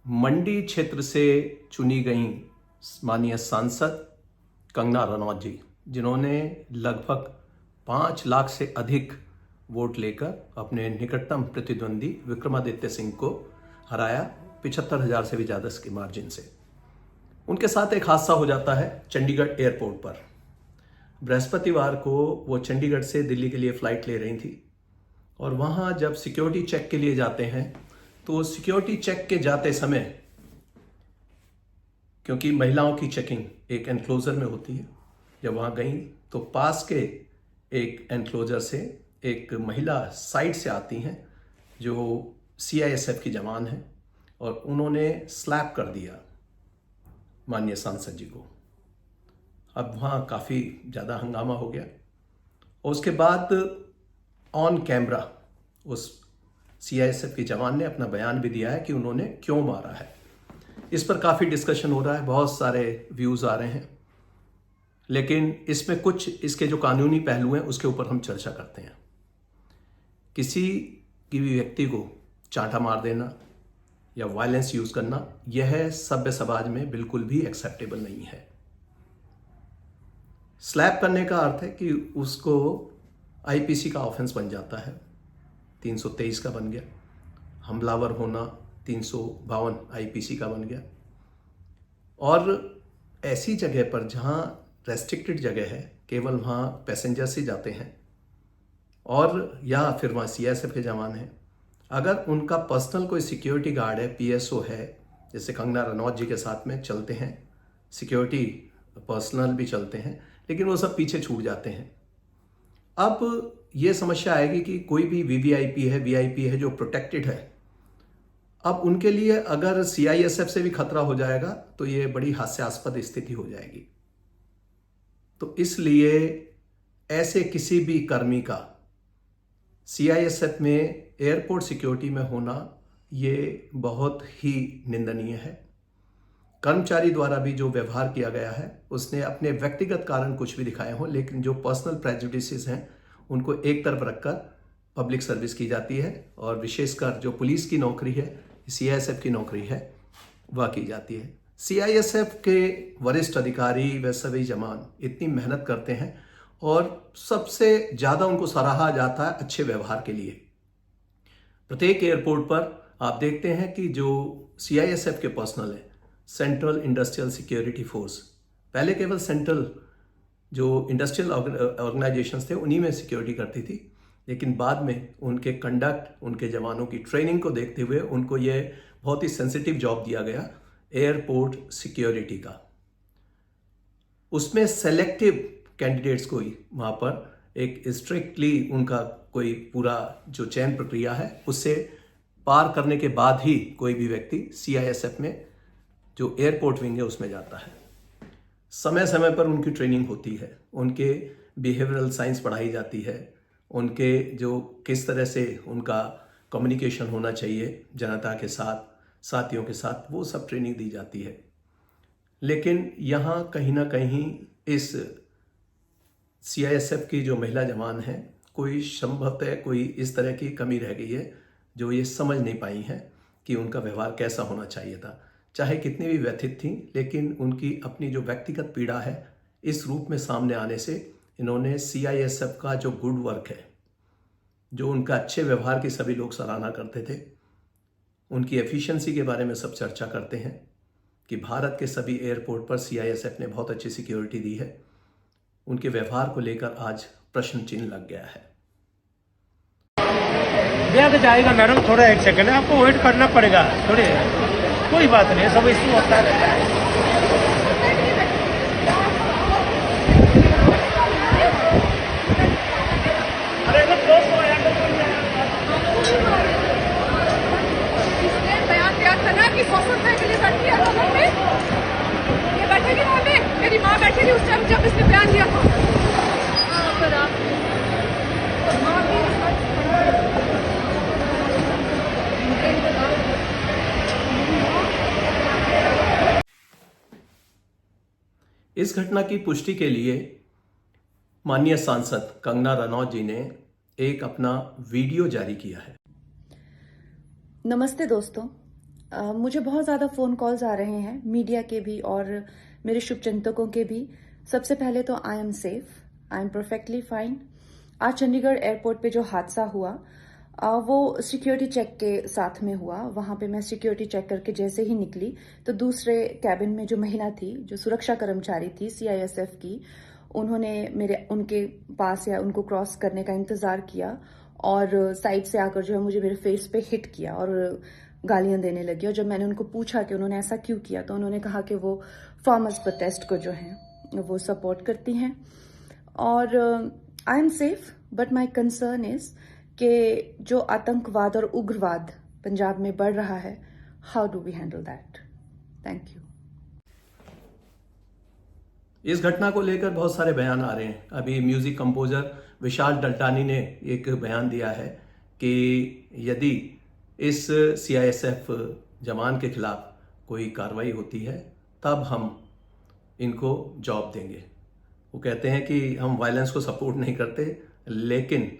मंडी क्षेत्र से चुनी गई माननीय सांसद कंगना रनौत जी, जिन्होंने लगभग 5 लाख से अधिक वोट लेकर अपने निकटतम प्रतिद्वंदी विक्रमादित्य सिंह को हराया 75,000 से भी ज़्यादा के मार्जिन से। उनके साथ एक हादसा हो जाता है चंडीगढ़ एयरपोर्ट पर। बृहस्पतिवार को वो चंडीगढ़ से दिल्ली के लिए फ़्लाइट ले रही थी और वहाँ जब सिक्योरिटी चेक के लिए जाते हैं तो सिक्योरिटी चेक के जाते समय, क्योंकि महिलाओं की चेकिंग एक एनक्लोजर में होती है, जब वहाँ गई तो पास के एक एनक्लोजर से एक महिला साइड से आती हैं जो CISF की जवान है और उन्होंने स्लैप कर दिया माननीय सांसद जी को। अब वहाँ काफ़ी ज़्यादा हंगामा हो गया और उसके बाद ऑन कैमरा उस CISF की जवान ने अपना बयान भी दिया है कि उन्होंने क्यों मारा है। इस पर काफ़ी डिस्कशन हो रहा है, बहुत सारे व्यूज़ आ रहे हैं, लेकिन इसमें कुछ इसके जो कानूनी पहलू हैं उसके ऊपर हम चर्चा करते हैं। किसी की भी व्यक्ति को चांटा मार देना या वायलेंस यूज़ करना, यह सभ्य समाज में बिल्कुल भी एक्सेप्टेबल नहीं है। स्लैप करने का अर्थ है कि उसको IPC का ऑफेंस बन जाता है, 323 का बन गया। हमलावर होना 352 IPC का बन गया। और ऐसी जगह पर जहाँ रेस्ट्रिक्टेड जगह है, केवल वहाँ पैसेंजर्स ही जाते हैं और या फिर वहाँ CISF के जवान हैं, अगर उनका पर्सनल कोई सिक्योरिटी गार्ड है, PSO है, जैसे कंगना रनौत जी के साथ में चलते हैं, सिक्योरिटी पर्सनल भी चलते हैं, लेकिन वो सब पीछे छूट जाते हैं। अब ये समस्या आएगी कि कोई भी VVIP है, VIP है जो प्रोटेक्टेड है, अब उनके लिए अगर CISF से भी खतरा हो जाएगा तो ये बड़ी हास्यास्पद स्थिति हो जाएगी। तो इसलिए ऐसे किसी भी कर्मी का CISF में एयरपोर्ट सिक्योरिटी में होना ये बहुत ही निंदनीय है। कर्मचारी द्वारा भी जो व्यवहार किया गया है उसने अपने व्यक्तिगत कारण कुछ भी दिखाए हों, लेकिन जो पर्सनल प्रेजुडिसेस हैं उनको एक तरफ रखकर पब्लिक सर्विस की जाती है और विशेषकर जो पुलिस की नौकरी है, CISF की नौकरी है, वह की जाती है। CISF के वरिष्ठ अधिकारी व सभी जवान इतनी मेहनत करते हैं और सबसे ज़्यादा उनको सराहा जाता है अच्छे व्यवहार के लिए। प्रत्येक एयरपोर्ट पर आप देखते हैं कि जो CISF के पर्सनल है, सेंट्रल इंडस्ट्रियल सिक्योरिटी फोर्स, पहले केवल सेंट्रल जो इंडस्ट्रियल ऑर्गेनाइजेशंस थे उन्हीं में सिक्योरिटी करती थी, लेकिन बाद में उनके कंडक्ट, उनके जवानों की ट्रेनिंग को देखते हुए उनको ये बहुत ही सेंसिटिव जॉब दिया गया एयरपोर्ट सिक्योरिटी का। उसमें सेलेक्टिव कैंडिडेट्स को ही वहाँ पर एक स्ट्रिक्टली उनका कोई पूरा जो चयन प्रक्रिया है उससे पार करने के बाद ही कोई भी व्यक्ति CISF में जो एयरपोर्ट विंग है उसमें जाता है। समय समय पर उनकी ट्रेनिंग होती है, उनके बिहेवियरल साइंस पढ़ाई जाती है, उनके जो किस तरह से उनका कम्युनिकेशन होना चाहिए जनता के साथ, साथियों के साथ, वो सब ट्रेनिंग दी जाती है। लेकिन यहाँ कहीं ना कहीं इस CISF की जो महिला जवान हैं, कोई संभवतः कोई इस तरह की कमी रह गई है जो ये समझ नहीं पाई हैं कि उनका व्यवहार कैसा होना चाहिए था। चाहे कितनी भी व्यथित थी, लेकिन उनकी अपनी जो व्यक्तिगत पीड़ा है इस रूप में सामने आने से इन्होंने CISF का जो गुड वर्क है, जो उनका अच्छे व्यवहार की सभी लोग सराहना करते थे, उनकी एफिशिएंसी के बारे में सब चर्चा करते हैं कि भारत के सभी एयरपोर्ट पर CISF ने बहुत अच्छी सिक्योरिटी दी है, उनके व्यवहार को लेकर आज प्रश्न चिन्ह लग गया है। बैग जाएगा मैडम, थोड़ा एक सेकंड है, आपको वेट करना पड़ेगा थोड़े, कोई बात नहीं, सब इशू होता रहता है। अरे बयान दिया था ना कि 100 रुपए के लिए बैठी है लोगों में, ये बैठेगी वहाँ पे, मेरी माँ बैठेगी उस टाइम जब इसने बयान दिया था। इस घटना की पुष्टि के लिए माननीय सांसद कंगना रनौत जी ने एक अपना वीडियो जारी किया है। नमस्ते दोस्तों, मुझे बहुत ज़्यादा फ़ोन कॉल्स आ रहे हैं, मीडिया के भी और मेरे शुभचिंतकों के भी। सबसे पहले तो I am safe, I am perfectly fine. आज चंडीगढ़ एयरपोर्ट पे जो हादसा हुआ वो सिक्योरिटी चेक के साथ में हुआ। वहाँ पे मैं सिक्योरिटी चेक करके जैसे ही निकली तो दूसरे कैबिन में जो महिला थी, जो सुरक्षा कर्मचारी थी CISF की, उन्होंने उनके पास या उनको क्रॉस करने का इंतज़ार किया और साइड से आकर जो है मुझे मेरे फेस पे हिट किया और गालियां देने लगी। और जब मैंने उनको पूछा कि उन्होंने ऐसा क्यों किया तो उन्होंने कहा कि वो फार्मर्स प्रोटेस्ट को जो है वो सपोर्ट करती हैं। और I am safe, but my concern is कि जो आतंकवाद और उग्रवाद पंजाब में बढ़ रहा है, how do we handle that? Thank you. इस घटना को लेकर बहुत सारे बयान आ रहे हैं। अभी म्यूजिक कंपोजर विशाल डल्टानी ने एक बयान दिया है कि यदि इस CISF जवान के खिलाफ कोई कार्रवाई होती है तब हम इनको जॉब देंगे। वो कहते हैं कि हम वायलेंस को सपोर्ट नहीं करते, लेकिन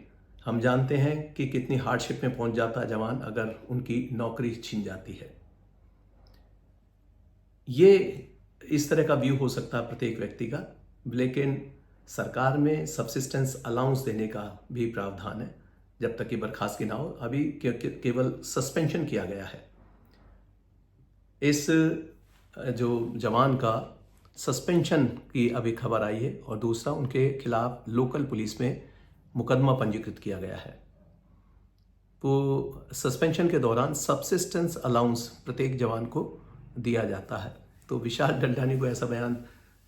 हम जानते हैं कि कितनी हार्डशिप में पहुंच जाता है जवान अगर उनकी नौकरी छीन जाती है। ये इस तरह का व्यू हो सकता है प्रत्येक व्यक्ति का, लेकिन सरकार में सबसिस्टेंस अलाउंस देने का भी प्रावधान है जब तक कि बर्खास्तगी ना हो। अभी केवल सस्पेंशन किया गया है। इस जो जवान का सस्पेंशन की अभी खबर आई है और दूसरा उनके खिलाफ लोकल पुलिस में मुकदमा पंजीकृत किया गया है। तो सस्पेंशन के दौरान सबसिस्टेंस अलाउंस प्रत्येक जवान को दिया जाता है। तो विशाल डल्टानी को ऐसा बयान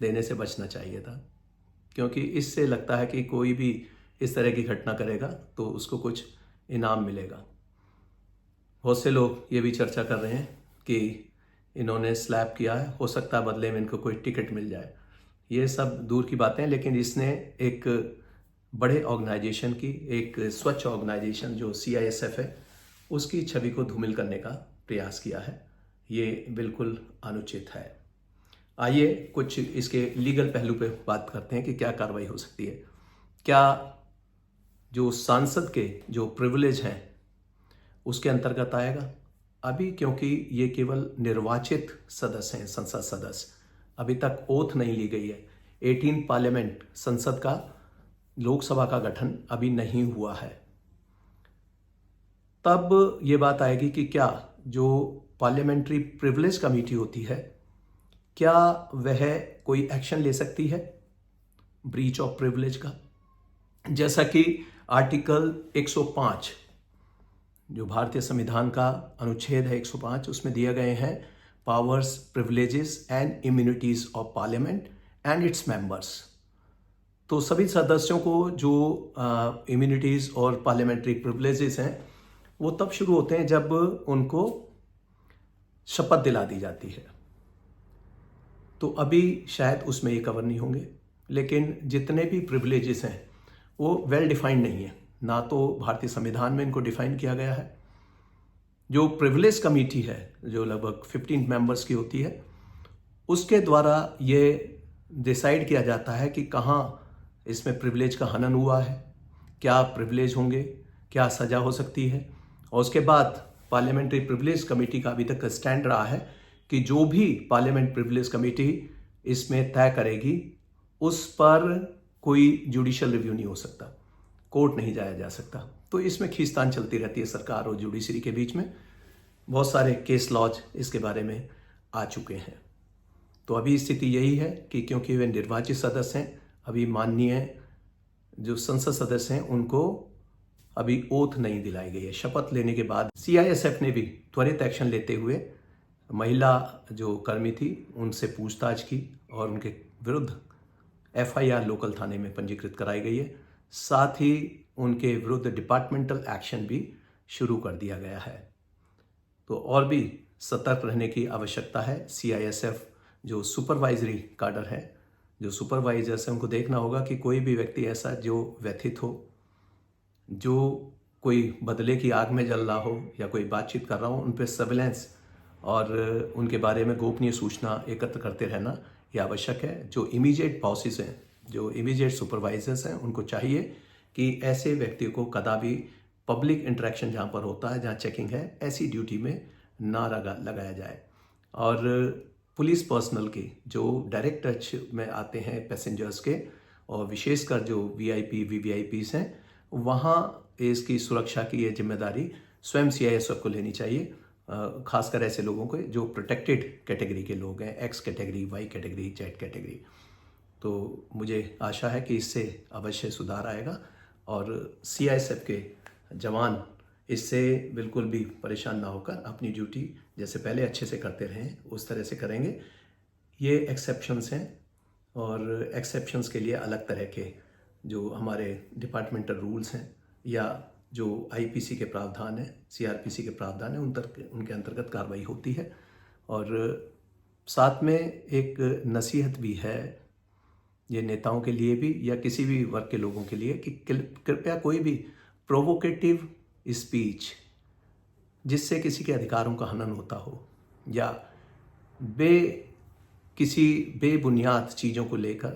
देने से बचना चाहिए था, क्योंकि इससे लगता है कि कोई भी इस तरह की घटना करेगा तो उसको कुछ इनाम मिलेगा। बहुत से लोग ये भी चर्चा कर रहे हैं कि इन्होंने स्लैप किया है, हो सकता है बदले में इनको कोई टिकट मिल जाए। ये सब दूर की बातें हैं, लेकिन इसने एक बड़े ऑर्गेनाइजेशन की, एक स्वच्छ ऑर्गेनाइजेशन जो CISF है, उसकी छवि को धूमिल करने का प्रयास किया है। ये बिल्कुल अनुचित है। आइए कुछ इसके लीगल पहलू पे बात करते हैं कि क्या कार्रवाई हो सकती है। क्या जो सांसद के जो प्रिविलेज हैं उसके अंतर्गत आएगा? अभी क्योंकि ये केवल निर्वाचित सदस्य हैं, संसद सदस्य, अभी तक ओथ नहीं ली गई है। 18 पार्लियामेंट संसद का, लोकसभा का गठन अभी नहीं हुआ है। तब ये बात आएगी कि क्या जो पार्लियामेंट्री प्रिविलेज कमेटी होती है, क्या वह कोई एक्शन ले सकती है ब्रीच ऑफ प्रिविलेज का, जैसा कि आर्टिकल 105 जो भारतीय संविधान का अनुच्छेद है 105, उसमें दिए गए हैं powers, privileges and immunities of parliament and its members. तो सभी सदस्यों को जो इम्यूनिटीज और पार्लियामेंट्री प्रिविलेजेस हैं वो तब शुरू होते हैं जब उनको शपथ दिला दी जाती है। तो अभी शायद उसमें ये कवर नहीं होंगे, लेकिन जितने भी प्रिविलेजेस हैं वो वेल डिफाइंड नहीं है। ना तो भारतीय संविधान में इनको डिफाइन किया गया है। जो प्रिविलेज कमेटी है जो लगभग 15 मेंबर्स की होती है, उसके द्वारा ये डिसाइड किया जाता है कि कहाँ इसमें प्रिविलेज का हनन हुआ है, क्या प्रिविलेज होंगे, क्या सजा हो सकती है। और उसके बाद पार्लियामेंट्री प्रिविलेज कमेटी का अभी तक स्टैंड रहा है कि जो भी पार्लियामेंट प्रिविलेज कमेटी इसमें तय करेगी उस पर कोई जुडिशियल रिव्यू नहीं हो सकता, कोर्ट नहीं जाया जा सकता। तो इसमें खींचतान चलती रहती है सरकार और जुडिशरी के बीच में। बहुत सारे केस लॉज इसके बारे में आ चुके हैं। तो अभी स्थिति यही है कि क्योंकि वे निर्वाचित सदस्य हैं, अभी माननीय जो संसद सदस्य हैं उनको अभी ओथ नहीं दिलाई गई है। शपथ लेने के बाद CISF ने भी त्वरित एक्शन लेते हुए महिला जो कर्मी थी उनसे पूछताछ की और उनके विरुद्ध FIR लोकल थाने में पंजीकृत कराई गई है। साथ ही उनके विरुद्ध डिपार्टमेंटल एक्शन भी शुरू कर दिया गया है। तो और भी सतर्क रहने की आवश्यकता है। CISF जो सुपरवाइजरी काडर है, जो सुपरवाइजर्स हैं, उनको देखना होगा कि कोई भी व्यक्ति ऐसा जो व्यथित हो, जो कोई बदले की आग में जल रहा हो या कोई बातचीत कर रहा हो, उन पर सर्विलेंस और उनके बारे में गोपनीय सूचना एकत्र करते रहना ये आवश्यक है। जो इमीडिएट बॉसेस हैं, जो इमीडिएट सुपरवाइजर्स हैं, उनको चाहिए कि ऐसे व्यक्ति को कदापि पब्लिक इंटरेक्शन जहाँ पर होता है, जहाँ चेकिंग है, ऐसी ड्यूटी में ना लगाया जाए। और पुलिस पर्सनल के जो डायरेक्ट टच में आते हैं पैसेंजर्स के, और विशेषकर जो वीआईपी वीवीआईपीस हैं, वहाँ इसकी सुरक्षा की ये जिम्मेदारी स्वयं सीआईएसएफ को लेनी चाहिए, खासकर ऐसे लोगों को जो प्रोटेक्टेड कैटेगरी के लोग हैं, X category, Y category, Z category. तो मुझे आशा है कि इससे अवश्य सुधार आएगा और सीआईएसएफ के जवान इससे बिल्कुल भी परेशान ना होकर अपनी ड्यूटी जैसे पहले अच्छे से करते रहे उस तरह से करेंगे। ये एक्सेप्शंस हैं और एक्सेप्शंस के लिए अलग तरह के जो हमारे डिपार्टमेंटल रूल्स हैं या जो आईपीसी के प्रावधान हैं, सीआरपीसी के प्रावधान हैं, उनके अंतर्गत कार्रवाई होती है। और साथ में एक नसीहत भी है ये नेताओं के लिए भी या किसी भी वर्ग के लोगों के लिए कि कृपया कोई भी प्रोवोकेटिव स्पीच जिससे किसी के अधिकारों का हनन होता हो या किसी बेबुनियाद चीज़ों को लेकर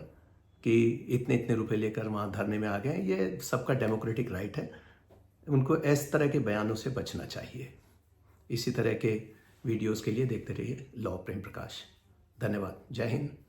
कि इतने इतने रुपए लेकर वहाँ धरने में आ गए, ये सबका डेमोक्रेटिक राइट है, उनको इस तरह के बयानों से बचना चाहिए। इसी तरह के वीडियोस के लिए देखते रहिए लॉ प्रेम प्रकाश। धन्यवाद। जय हिंद।